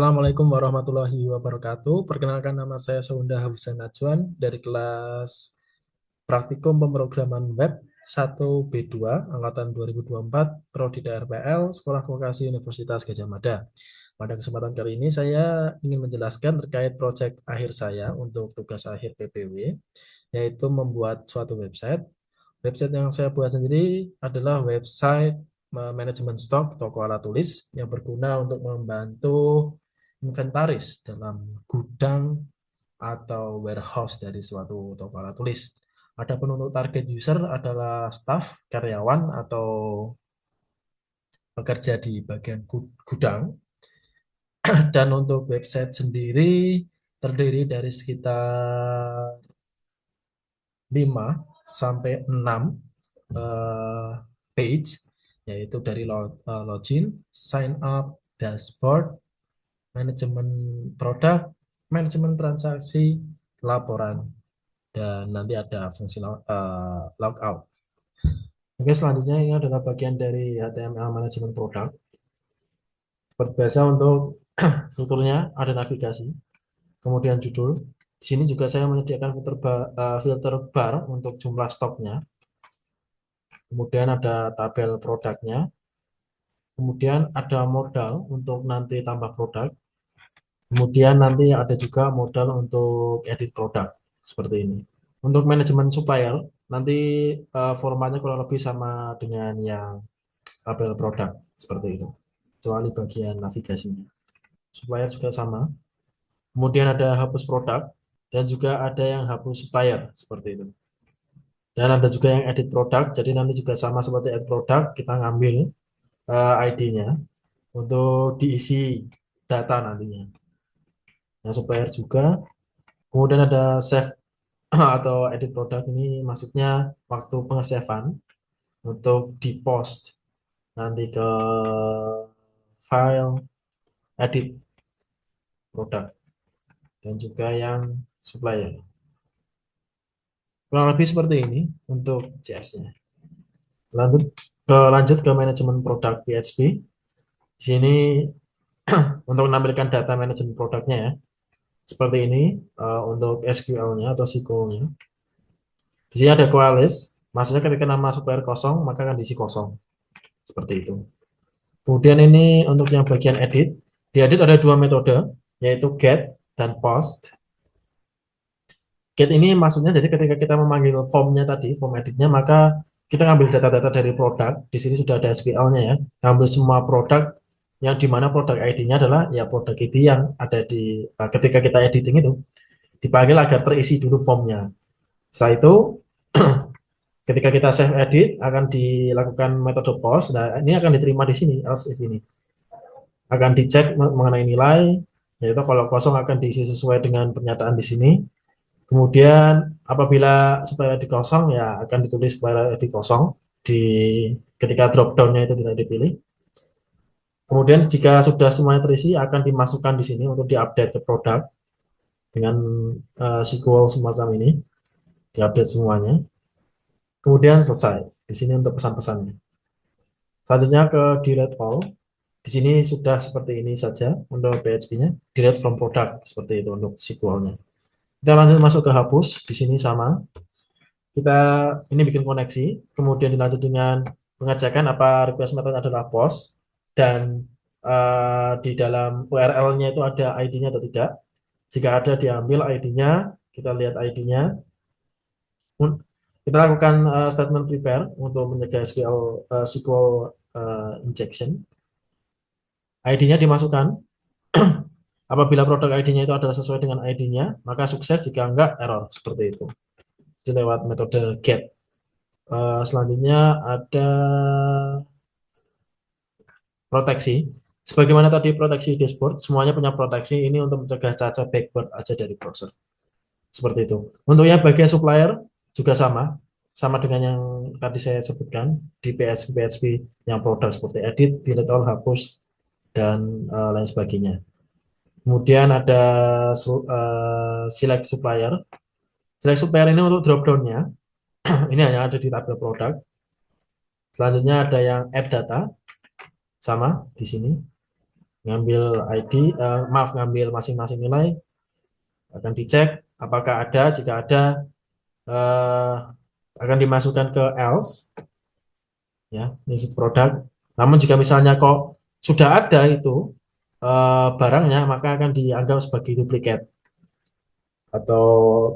Assalamualaikum warahmatullahi wabarakatuh. Perkenalkan, nama saya Saunda Husain Najwan dari kelas Praktikum Pemrograman Web 1B2 Angkatan 2024 Prodi DRPL Sekolah Vokasi Universitas Gadjah Mada. Pada kesempatan kali ini saya ingin menjelaskan terkait proyek akhir saya untuk tugas akhir PPW, yaitu membuat suatu website. Website yang saya buat sendiri adalah website manajemen stok toko alat tulis yang berguna untuk membantu inventaris dalam gudang atau warehouse dari suatu toko alat tulis. Adapun untuk target user adalah staff, karyawan, atau pekerja di bagian gudang. Dan untuk website sendiri terdiri dari sekitar 5 sampai 6 eh, page, yaitu dari login, sign up, dashboard, manajemen produk, manajemen transaksi, laporan, dan nanti ada fungsi logout. Oke, selanjutnya ini adalah bagian dari HTML manajemen produk. Seperti biasa untuk strukturnya ada navigasi, kemudian judul. Di sini juga saya menyediakan filter bar untuk jumlah stoknya. Kemudian ada tabel produknya. Kemudian ada modal untuk nanti tambah produk. Kemudian nanti ada juga modal untuk edit produk seperti ini. Untuk manajemen supplier, nanti formatnya kurang lebih sama dengan yang tabel produk seperti itu, kecuali bagian navigasinya. Supplier juga sama. Kemudian ada hapus produk dan juga ada yang hapus supplier seperti itu. Dan ada juga yang edit produk, jadi nanti juga sama seperti edit produk, kita ngambil ID-nya untuk diisi data nantinya. Nah, supplier juga. Kemudian ada save atau edit produk, ini maksudnya waktu pengesavean untuk di post nanti ke file edit produk, dan juga yang supplier. Kurang lebih seperti ini untuk CS-nya. Lanjut ke manajemen produk PHP. Di sini untuk menampilkan data manajemen produknya ya. Seperti ini untuk SQL-nya atau SQL-nya. Di sini ada coalesce, maksudnya ketika nama supplier kosong maka akan diisi kosong. Seperti itu. Kemudian ini untuk yang bagian edit. Di edit ada dua metode, yaitu get dan post. Get ini maksudnya jadi ketika kita memanggil formnya tadi, form editnya, maka kita ngambil data-data dari produk. Di sini sudah ada SQL-nya ya. Ngambil semua produk yang dimana produk ID-nya adalah ya produk ID yang ada di ketika kita editing itu dipanggil agar terisi dulu formnya. Setelah itu ketika kita save edit akan dilakukan metode post. Nah, ini akan diterima di sini else if ini. Akan dicek mengenai nilai, yaitu kalau kosong akan diisi sesuai dengan pernyataan di sini. Kemudian apabila supaya di kosong ya akan ditulis supaya di kosong di ketika drop down-nya itu tidak dipilih. Kemudian jika sudah semuanya terisi akan dimasukkan di sini untuk diupdate ke produk dengan SQL semacam ini, diupdate semuanya. Kemudian selesai. Di sini untuk pesan-pesannya. Selanjutnya ke delete all. Di sini sudah seperti ini saja untuk PHP-nya. Delete from product seperti itu untuk SQL-nya. Kita lanjut masuk ke hapus. Di sini sama. Kita ini bikin koneksi. Kemudian dilanjut dengan pengecekan apa request method adalah post dan di dalam URL-nya itu ada ID-nya atau tidak. Jika ada diambil ID-nya, kita lihat ID-nya. Kita lakukan statement prepare untuk mencegah SQL injection. ID-nya dimasukkan. Apabila produk ID-nya itu adalah sesuai dengan ID-nya, maka sukses, jika enggak error, seperti itu. Itu lewat metode get. Selanjutnya ada proteksi. Sebagaimana tadi proteksi dashboard, semuanya punya proteksi ini untuk mencegah cacat backward aja dari browser. Seperti itu. Untuk yang bagian supplier juga sama dengan yang tadi saya sebutkan di PHP yang produk seperti edit, delete all, hapus, dan lain sebagainya. Kemudian ada select supplier. Select supplier ini untuk drop down-nya. Ini hanya ada di tabel produk. Selanjutnya ada yang add data, sama di sini. ngambil ID, maaf ngambil masing-masing nilai, akan dicek apakah ada, jika ada eh, akan dimasukkan ke else, ya, list product. Namun jika misalnya kok sudah ada itu barangnya, maka akan dianggap sebagai duplikat atau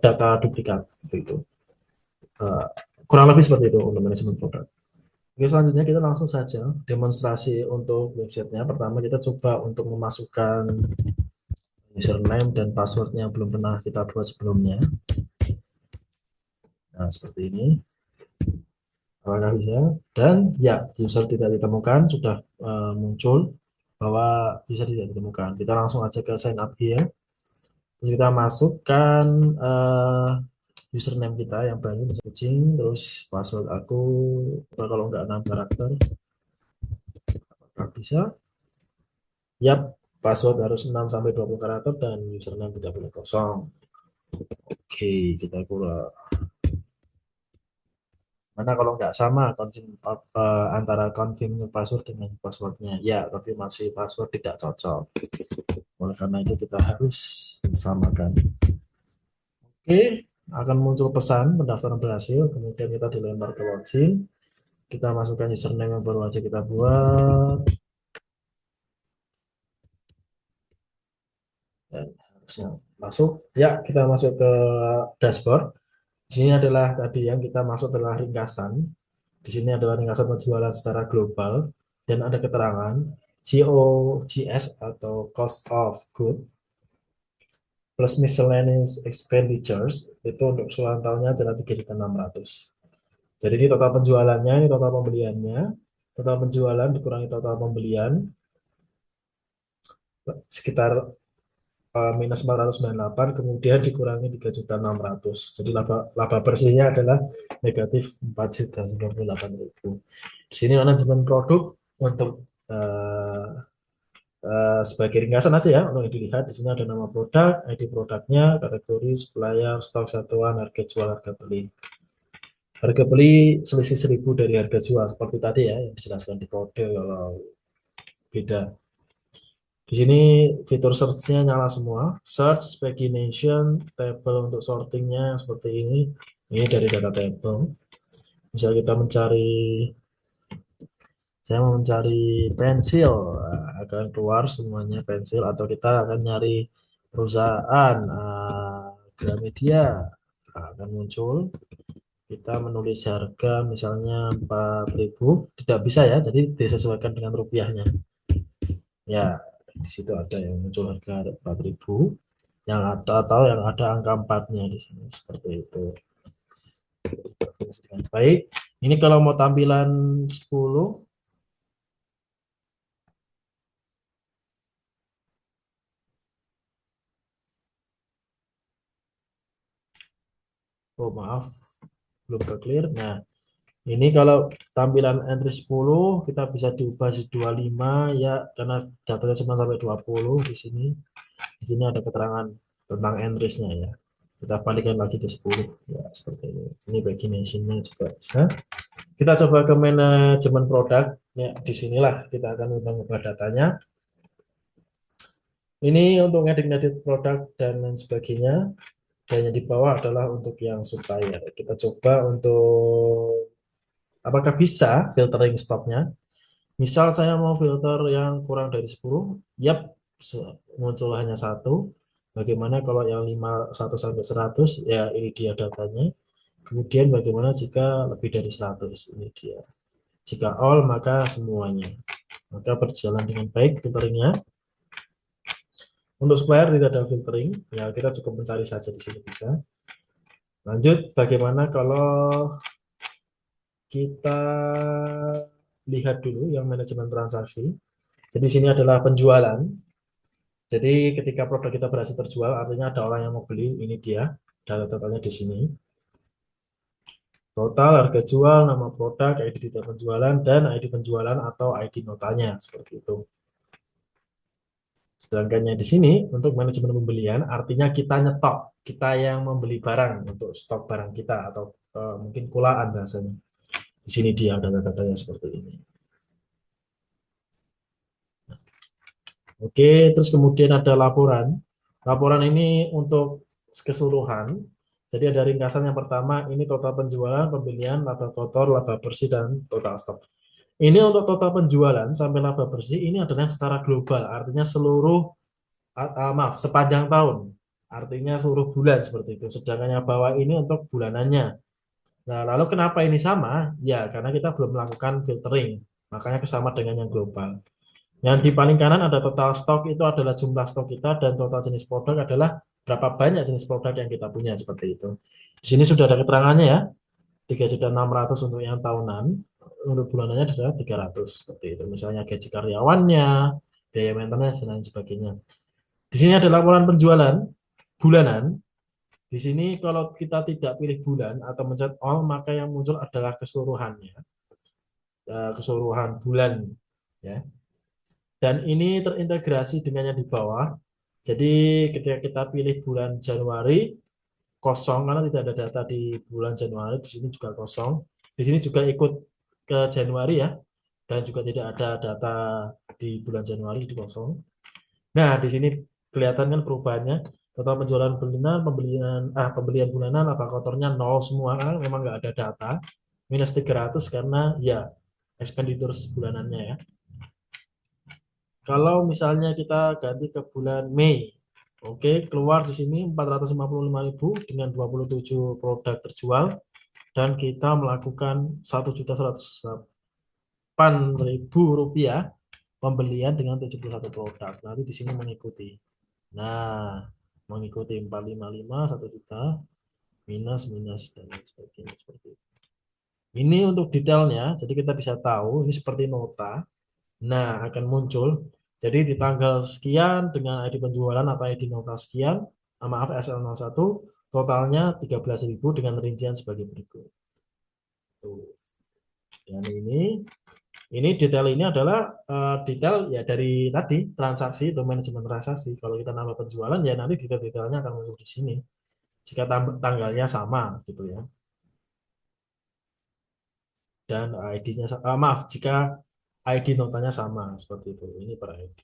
data duplikat itu. Eh, Kurang lebih seperti itu untuk manajemen produk. Oke, selanjutnya kita langsung saja demonstrasi untuk websitenya. Pertama kita coba untuk memasukkan username dan passwordnya yang belum pernah kita buat sebelumnya. Nah, seperti ini. Apakah bisa? Dan ya, user tidak ditemukan, sudah muncul bahwa user tidak ditemukan. Kita langsung aja ke sign up here. Terus kita masukkan username kita yang baru, kucing, terus password aku, kalau nggak 6 karakter, apakah bisa? Yap, password harus 6 sampai 20 karakter dan username tidak boleh kosong. Oke, kita keluar. Mana kalau nggak sama antara confirm password dengan passwordnya, ya konfirmasi password tidak cocok. Oleh karena itu kita harus samakan. Oke, akan muncul pesan pendaftaran berhasil. Kemudian kita dilempar ke login. Kita masukkan username yang baru aja kita buat. Dan harusnya masuk. Ya, kita masuk ke dashboard. Di sini adalah tadi yang kita masuk adalah ringkasan. Di sini adalah ringkasan penjualan secara global dan ada keterangan COGS atau cost of good plus miscellaneous expenditures itu untuk keseluruhan tahunnya adalah 3.600.000. Jadi ini total penjualannya, ini total pembeliannya, total penjualan dikurangi total pembelian sekitar minus 498, kemudian dikurangi 3.600.000. Jadi laba laba bersihnya adalah negatif 4.098.000. Di sini manajemen produk untuk sebagai ringkasan aja ya untuk dilihat. Di sini ada nama produk, ID produknya, kategori, supplier, stok satuan, harga jual, harga beli. Harga beli selisih 1.000 dari harga jual seperti tadi ya yang dijelaskan di kode kalau beda. Di sini fitur search-nya nyala semua. Search, pagination, table untuk sortingnya seperti ini. Ini dari data table. Bisa kita mencari, saya mau mencari pensil, akan keluar semuanya pensil. Atau kita akan nyari perusahaan, Gramedia, akan muncul. Kita menulis harga misalnya 4.000, tidak bisa ya, jadi disesuaikan dengan rupiahnya. Ya, di situ ada yang muncul harga 4.000 yang ada atau yang ada angka 4-nya di sini seperti itu. Baik, ini kalau mau tampilan 10, oh maaf belum ke clear. Nah, ini kalau tampilan entry 10 kita bisa diubah di 25 ya, karena datanya cuma sampai 20 di sini. Di sini ada keterangan tentang entries-nya ya. Kita balikkan lagi ke 10 ya, seperti ini. Ini pagination-nya juga bisa. Kita coba ke manajemen produk. Ya, disinilah kita akan mengubah datanya. Ini untuk ngedit-ngedit produk dan lain sebagainya. Dan yang di bawah adalah untuk yang supplier. Kita coba untuk apakah bisa filtering stoknya. Misal saya mau filter yang kurang dari 10, yap, muncul hanya satu. Bagaimana kalau yang 5, 1 sampai 100, ya ini dia datanya. Kemudian bagaimana jika lebih dari 100, ini dia. Jika all, maka semuanya. Maka berjalan dengan baik filteringnya. Untuk supplier tidak ada filtering, ya kita cukup mencari saja di sini bisa. Lanjut, bagaimana kalau kita lihat dulu yang manajemen transaksi. Jadi sini adalah penjualan. Jadi ketika produk kita berhasil terjual, artinya ada orang yang mau beli. Ini dia data totalnya di sini. Total, harga jual, nama produk, ID detail penjualan, dan ID penjualan atau ID notanya seperti itu. Sedangkan yang di sini untuk manajemen pembelian, artinya kita nyetok, kita yang membeli barang untuk stok barang kita atau mungkin kulaan bahasanya. Di sini dia data-datanya seperti ini. Oke, terus kemudian ada laporan. Laporan ini untuk keseluruhan. Jadi ada ringkasan yang pertama, ini total penjualan, pembelian, laba kotor, laba bersih, dan total stok. Ini untuk total penjualan sampai laba bersih, ini adalah secara global, artinya seluruh, maaf, sepanjang tahun. Artinya seluruh bulan seperti itu. Sedangkan yang bawah ini untuk bulanannya. Nah, lalu kenapa ini sama? Ya, karena kita belum melakukan filtering. Makanya kesama dengan yang global. Yang di paling kanan ada total stok, itu adalah jumlah stok kita, dan total jenis produk adalah berapa banyak jenis produk yang kita punya seperti itu. Di sini sudah ada keterangannya ya, 3.600.000 untuk yang tahunan, untuk bulanannya adalah 300 seperti itu. Misalnya gaji karyawannya, biaya maintenance dan lain sebagainya. Di sini ada laporan penjualan bulanan. Di sini kalau kita tidak pilih bulan atau mencet all, maka yang muncul adalah keseluruhannya, keseluruhan bulan ya. Dan ini terintegrasi dengan yang di bawah. Jadi ketika kita pilih bulan Januari, kosong karena tidak ada data di bulan Januari, di sini juga kosong. Di sini juga ikut ke Januari ya, dan juga tidak ada data di bulan Januari, di kosong. Nah, di sini kelihatan kan perubahannya. Total penjualan bulanan, pembelian bulanan, apa kotornya nol semua kan, memang nggak ada data. Minus 300 karena ya expenditure bulanannya ya. Kalau misalnya kita ganti ke bulan Mei, oke, keluar di sini 455.000 dengan 27 produk terjual, dan kita melakukan 1.108.000 rupiah pembelian dengan 71 produk. Nanti di sini mengikuti. Nah, mengikuti 455 1 juta minus minus dan lain sebagainya seperti itu. Ini untuk detailnya, jadi kita bisa tahu ini seperti nota. Nah, akan muncul. Jadi di tanggal sekian dengan ID penjualan atau ID nota sekian, maaf SL01, totalnya 13.000 dengan rincian sebagai berikut. Tuh. Dan ini detail ini adalah detail ya dari tadi transaksi itu manajemen transaksi. Kalau kita nambah penjualan ya nanti detail-detailnya akan muncul di sini. Jika tanggalnya sama gitu ya. Dan ID-nya maaf jika ID notanya sama seperti itu. Ini per ID.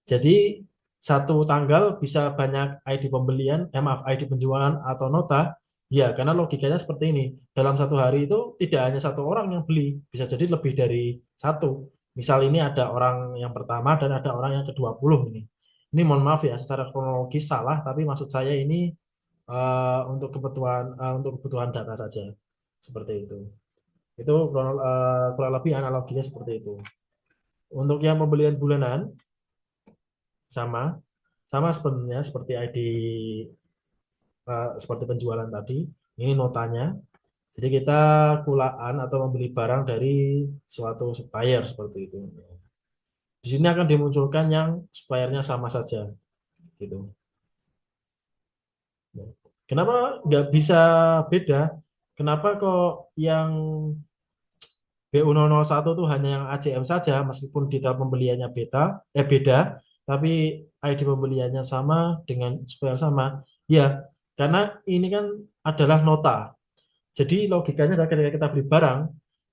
Jadi satu tanggal bisa banyak ID pembelian, maaf ID penjualan atau nota. Ya, karena logikanya seperti ini. Dalam satu hari itu tidak hanya satu orang yang beli, bisa jadi lebih dari satu. Misal ini ada orang yang pertama dan ada orang yang ke-20 ini. Ini mohon maaf ya, secara kronologis salah, tapi maksud saya ini untuk kebutuhan data saja. Seperti itu. Itu kurang lebih analoginya seperti itu. Untuk yang pembelian bulanan sama sama sebenarnya seperti ID, seperti penjualan tadi. Ini notanya. Jadi kita kulaan atau membeli barang dari suatu supplier seperti itu. Di sini akan dimunculkan yang suppliernya sama saja, gitu. Kenapa nggak bisa beda? Kenapa kok yang BU001 tuh hanya yang ACM saja, meskipun detail pembeliannya beda, tapi ID pembeliannya sama dengan supplier sama? Ya, karena ini kan adalah nota. Jadi logikanya adalah ketika kita beli barang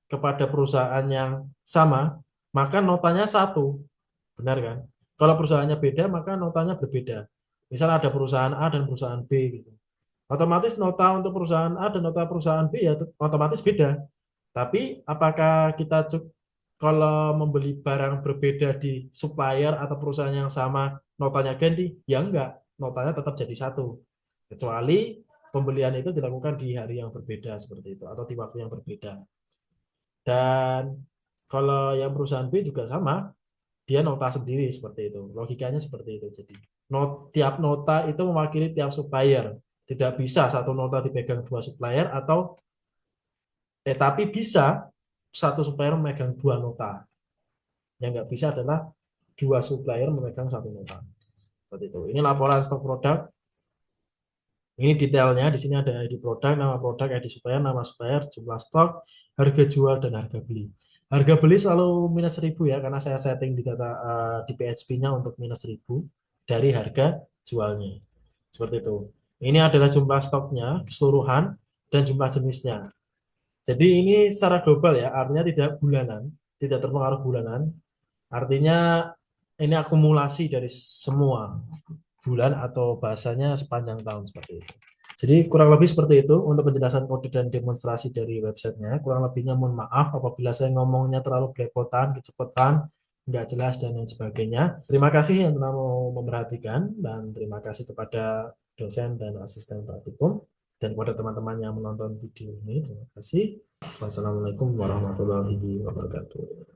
kepada perusahaan yang sama, maka notanya satu, benar kan? Kalau perusahaannya beda, maka notanya berbeda. Misal ada perusahaan A dan perusahaan B gitu. Otomatis nota untuk perusahaan A dan nota perusahaan B ya otomatis beda. Tapi apakah kita kalau membeli barang berbeda di supplier atau perusahaan yang sama notanya ganti? Ya enggak, notanya tetap jadi satu. Kecuali pembelian itu dilakukan di hari yang berbeda seperti itu atau di waktu yang berbeda. Dan kalau yang perusahaan B juga sama, dia nota sendiri seperti itu. Logikanya seperti itu. Jadi tiap nota itu mewakili tiap supplier. Tidak bisa satu nota dipegang dua supplier atau tapi bisa satu supplier memegang dua nota. Yang nggak bisa adalah dua supplier memegang satu nota. Seperti itu. Ini laporan stok produk. Ini detailnya. Di sini ada ID produk, nama produk, ID supplier, nama supplier, jumlah stok, harga jual, dan harga beli. Harga beli selalu minus 1.000 ya, karena saya setting di data di PHP-nya untuk minus 1.000 dari harga jualnya. Seperti itu. Ini adalah jumlah stoknya, keseluruhan, dan jumlah jenisnya. Jadi ini secara global ya, artinya tidak bulanan, tidak terpengaruh bulanan. Artinya ini akumulasi dari semua bulan atau bahasanya sepanjang tahun seperti itu. Jadi kurang lebih seperti itu untuk penjelasan kode dan demonstrasi dari websitenya. Kurang lebihnya mohon maaf apabila saya ngomongnya terlalu belepotan, kecepatan, nggak jelas dan lain sebagainya. Terima kasih yang telah mau memperhatikan dan terima kasih kepada dosen dan asisten praktikum dan kepada teman-teman yang menonton video ini. Terima kasih. Wassalamualaikum warahmatullahi wabarakatuh.